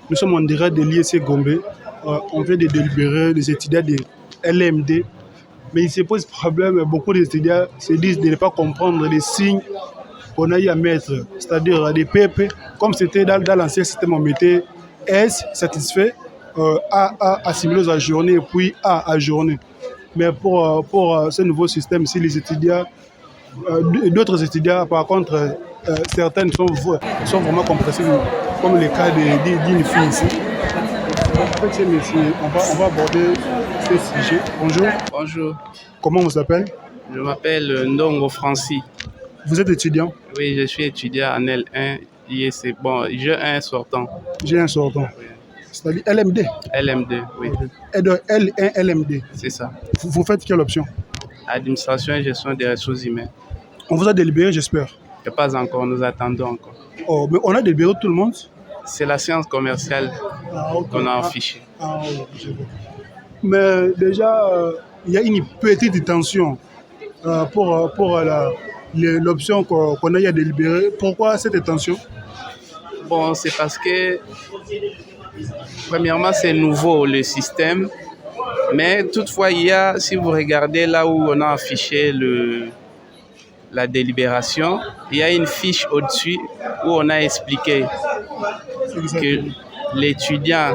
Nous sommes en direct de l'IEC Gombe. On vient de délibérer les étudiants de LMD. Mais il se pose problème, beaucoup d'étudiants se disent de ne pas comprendre les signes qu'on a eu à mettre, c'est-à-dire des PP, comme c'était dans l'ancien système, on mettait S, satisfait, A, assimilé à journée, et puis A, à journée. Mais pour ce nouveau système, si les étudiants, d'autres étudiants, par contre, certaines sont vraiment compressées, comme le cas d'une fille ici. En fait, messieurs, on va aborder ce sujet. Bonjour. Bonjour, Comment on s'appelle? je m'appelle Ndongo Francis. Vous êtes étudiant? Oui, je suis étudiant en L1, IEC. Bon, j'ai un sortant. J'ai un sortant. C'est-à-dire LMD. LM2, oui, Et de L1 LMD. c'est ça. Vous faites quelle option? Administration et gestion des ressources humaines. On vous a délibéré, j'espère. Pas encore, nous attendons encore. Oh, mais on a délibéré tout le monde? C'est la science commerciale Ok. qu'on a affichée. Oui, je vois. Mais déjà, il y a une petite tension pour l'option qu'on a eu à délibérer. Pourquoi cette tension? Bon, c'est parce que, premièrement, c'est nouveau le système. Mais toutefois, il y a, si vous regardez là où on a affiché la délibération, il y a une fiche au-dessus où on a expliqué que l'étudiant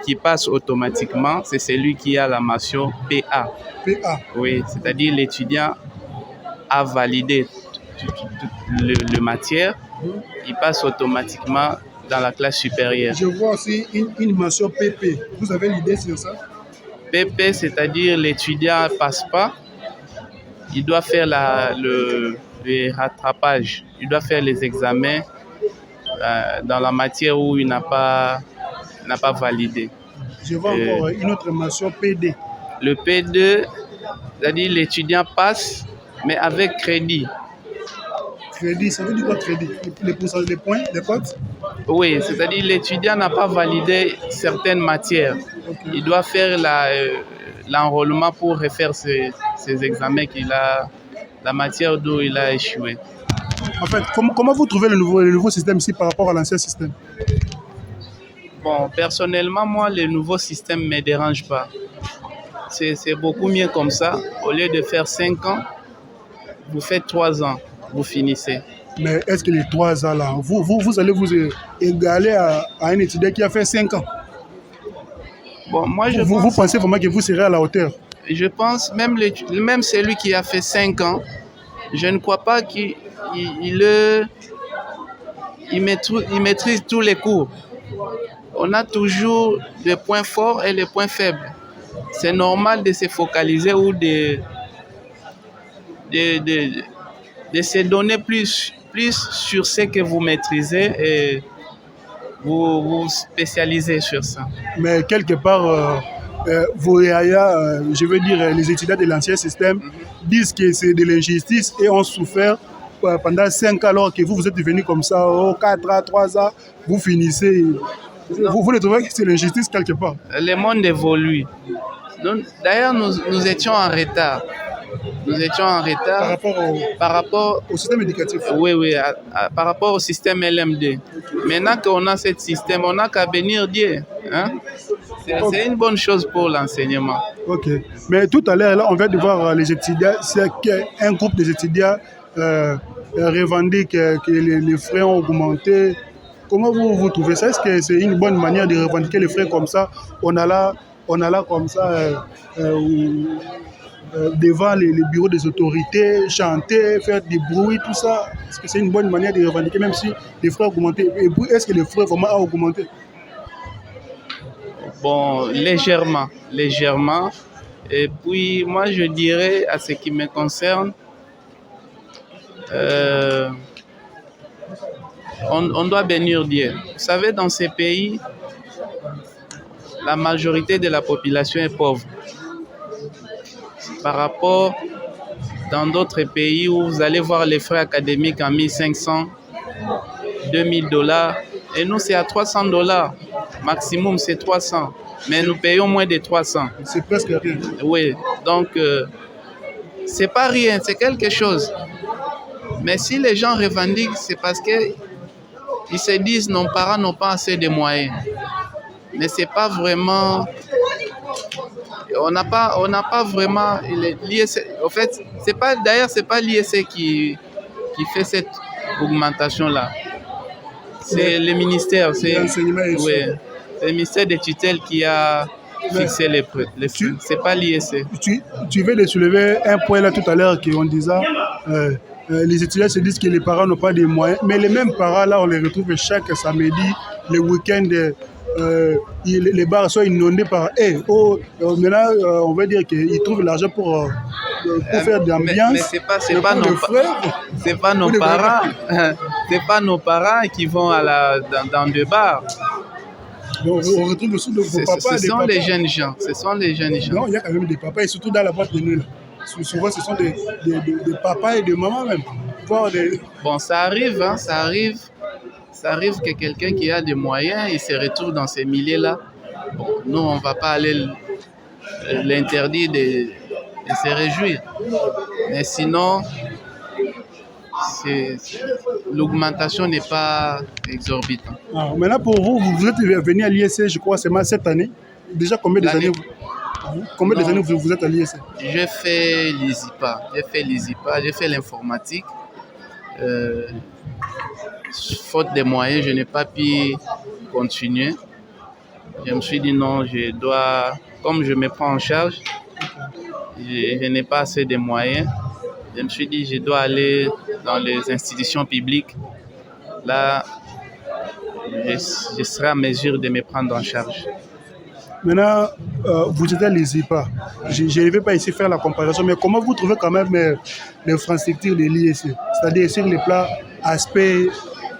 qui passe automatiquement, c'est celui qui a la mention PA. PA. Oui, c'est-à-dire l'étudiant a validé le matière, il passe automatiquement dans la classe supérieure. Je vois aussi une mention PP. Vous avez l'idée sur ça? PP, c'est-à-dire l'étudiant ne passe pas, il doit faire le rattrapage, il doit faire les examens dans la matière où il n'a pas validé. Je vois encore une autre mention PD. Le P2, c'est-à-dire l'étudiant passe, mais avec crédit. Crédit, ça veut dire quoi crédit? Les pourcentages, les points, les cotes? Oui, c'est-à-dire l'étudiant n'a pas validé certaines matières. Okay. Il doit faire l'enrôlement pour refaire ses examens la matière d'où il a échoué. En fait, comment vous trouvez le nouveau système ici par rapport à l'ancien système? Bon, personnellement, moi, le nouveau système ne me dérange pas. C'est beaucoup mieux comme ça. Au lieu de faire 5 ans, vous faites 3 ans, vous finissez. Mais est-ce que les 3 ans là, vous allez vous égaler à un étudiant qui a fait 5 ans? Bon, moi, vous pensez vraiment que vous serez à la hauteur? Je pense, même celui qui a fait 5 ans, je ne crois pas qu'il maîtrise tous les cours. On a toujours des points forts et des points faibles. C'est normal de se focaliser ou de se donner plus sur ce que vous maîtrisez et vous spécialisez sur ça. Mais quelque part, je veux dire, les étudiants de l'ancien système disent que c'est de l'injustice et ont souffert pendant 5 ans alors que vous êtes venus comme ça, 4 ans, 3 ans, vous finissez. Vous ne trouvez que c'est l'injustice quelque part? Le monde évolue. D'ailleurs, nous étions en retard. Par rapport au système éducatif. Oui, par rapport au système LMD. Maintenant qu'on a ce système, on n'a qu'à venir dire. Hein? C'est une bonne chose pour l'enseignement. Ok. Mais tout à l'heure, on vient de voir les étudiants, c'est qu'un groupe des étudiants revendique que les frais ont augmenté. Comment vous trouvez ça? Est-ce que c'est une bonne manière de revendiquer les frais comme ça? On a là comme ça devant les bureaux des autorités, chanter, faire du bruit, tout ça. Est-ce que c'est une bonne manière de revendiquer même si les frais ont augmenté? Et puis, est-ce que les frais vraiment ont augmenté? Bon, légèrement. Et puis, moi, je dirais, à ce qui me concerne, on doit bénir Dieu. Vous savez, dans ces pays, la majorité de la population est pauvre. Par rapport dans d'autres pays où vous allez voir les frais académiques en 1500, $2000, et nous, c'est à $300. Maximum, c'est 300. Mais nous payons moins de 300. C'est presque rien. Oui, donc, c'est pas rien, c'est quelque chose. Mais si les gens revendiquent, c'est parce qu'ils se disent nos parents n'ont pas assez de moyens. mais c'est pas vraiment. On n'a pas vraiment l'ISC. En fait, c'est pas l'ISC qui fait cette augmentation là. C'est le ministère, c'est le ministère des tutelles qui a fixé les prix. C'est pas l'ISC. Tu veux de soulever un point là tout à l'heure qu'on disait. Les étudiants se disent que les parents n'ont pas de moyens, mais les mêmes parents là, on les retrouve chaque samedi, le week-end. Les bars sont inondés par maintenant on va dire qu'ils trouvent l'argent pour faire de l'ambiance. Mais c'est pas nos parents. C'est pas nos parents qui vont dans des bars. Donc, on retrouve aussi vos papas. Ce sont les jeunes gens. Non, il y a quand même des papas et surtout dans la boîte de nuit là. Souvent ce sont des papas et des mamans même. Bon, ça arrive, hein, ça arrive. Ça arrive que quelqu'un qui a des moyens, il se retrouve dans ces milieux-là. Bon, nous, on ne va pas aller l'interdire de se réjouir. Mais sinon, l'augmentation n'est pas exorbitante. Maintenant, pour vous, vous êtes venu à l'ISC, je crois, seulement cette année. Déjà, combien d'années vous êtes à l'ISC? J'ai fait l'ISIPA, j'ai fait l'informatique. Faute de moyens, je n'ai pas pu continuer. Je me suis dit non, comme je me prends en charge, je n'ai pas assez de moyens. Je me suis dit je dois aller dans les institutions publiques. Là, je serai à mesure de me prendre en charge. Maintenant, vous êtes à l'ISIPA. Je ne vais pas ici faire la comparaison, mais comment vous trouvez quand même l'infrastructure de l'ISC? C'est-à-dire sur les plans aspects,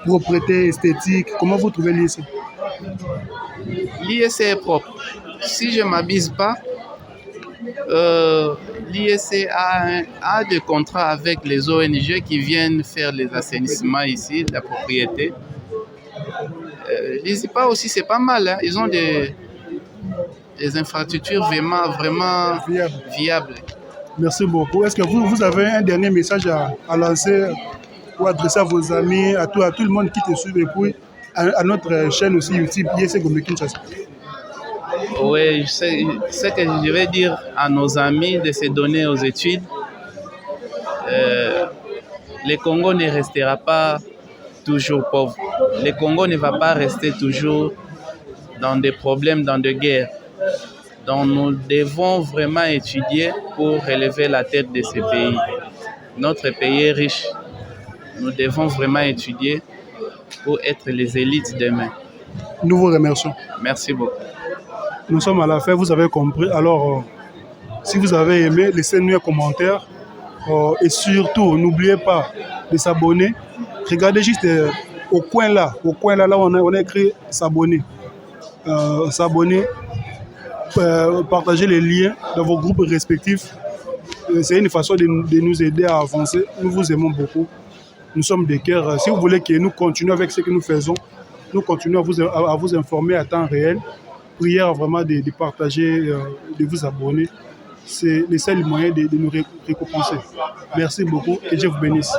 propreté, esthétique, comment vous trouvez l'ISC? L'ISC est propre. Si je ne m'abuse pas, l'ISC a des contrats avec les ONG qui viennent faire les assainissements ici, la propriété. L'ISIPA aussi, c'est pas mal. Hein. Ils ont des infrastructures vraiment viables. Merci beaucoup. Est-ce que vous avez un dernier message à lancer ou adresser à vos amis, à tout le monde qui te suit et puis à notre chaîne aussi YouTube ISC Gombe Kinshasa? Oui, ce que je vais dire à nos amis de se donner aux études. Le Congo ne restera pas toujours pauvre. Le Congo ne va pas rester toujours dans des problèmes, dans des guerres. Donc nous devons vraiment étudier pour relever la tête de ce pays. Notre pays est riche. Nous devons vraiment étudier pour être les élites demain. Nous vous remercions. Merci beaucoup. Nous sommes à la fin, vous avez compris. Alors, si vous avez aimé, laissez-nous un commentaire. Et surtout, n'oubliez pas de s'abonner. Regardez juste au coin là où on a écrit s'abonner. S'abonner, partager les liens dans vos groupes respectifs. C'est une façon de nous aider à avancer. Nous vous aimons beaucoup. Nous sommes des cœurs. Si vous voulez que nous continuions avec ce que nous faisons, nous continuons à vous informer à temps réel. Prière vraiment de partager, de vous abonner. C'est le seul moyen de nous récompenser. Merci beaucoup et Dieu vous bénisse.